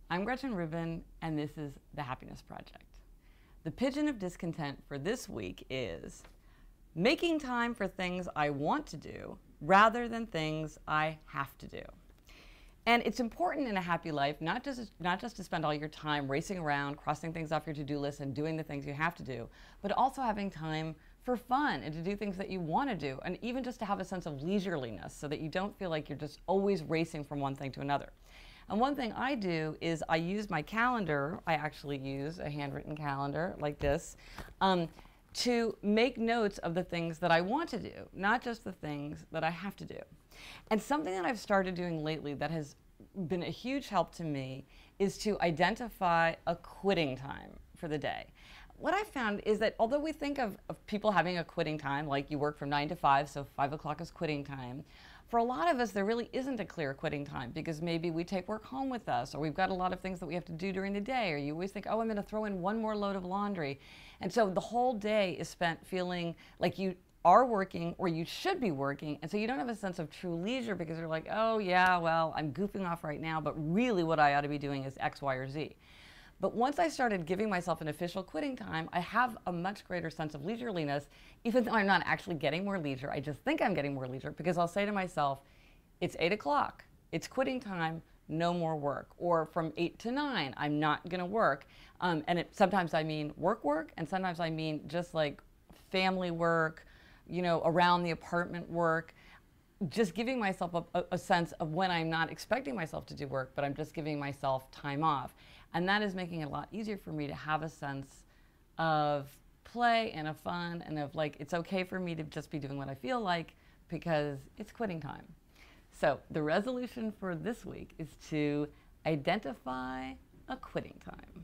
I'm Gretchen Rubin, and this is The Happiness Project. The pigeon of discontent for this week is making time for things I want to do rather than things I have to do. And it's important in a happy life not just to spend all your time racing around, crossing things off your to-do list and doing the things you have to do, but also having time for fun and to do things that you want to do, and even just to have a sense of leisureliness so that you don't feel like you're just always racing from one thing to another. And one thing I do is I use my calendar. I actually use a handwritten calendar like this to make notes of the things that I want to do, not just the things that I have to do. And something that I've started doing lately that has been a huge help to me is to identify a quitting time for the day. What I found is that although we think of people having a quitting time, like you work from 9 to 5, so 5 o'clock is quitting time, for a lot of us there really isn't a clear quitting time because maybe we take work home with us, or we've got a lot of things that we have to do during the day, or you always think, oh, I'm going to throw in one more load of laundry. And so the whole day is spent feeling like you are working or you should be working, and so you don't have a sense of true leisure because you're like, oh yeah, well, I'm goofing off right now, but really what I ought to be doing is X, Y, or Z. But once I started giving myself an official quitting time, I have a much greater sense of leisureliness, even though I'm not actually getting more leisure. I just think I'm getting more leisure because I'll say to myself, it's 8 o'clock, it's quitting time, no more work. Or from 8 to 9, I'm not gonna work. Sometimes I mean work, and sometimes I mean just like family work, you know, around the apartment work. Just giving myself a sense of when I'm not expecting myself to do work, but I'm just giving myself time off. And that is making it a lot easier for me to have a sense of play and of fun and of like, it's okay for me to just be doing what I feel like because it's quitting time. So the resolution for this week is to identify a quitting time.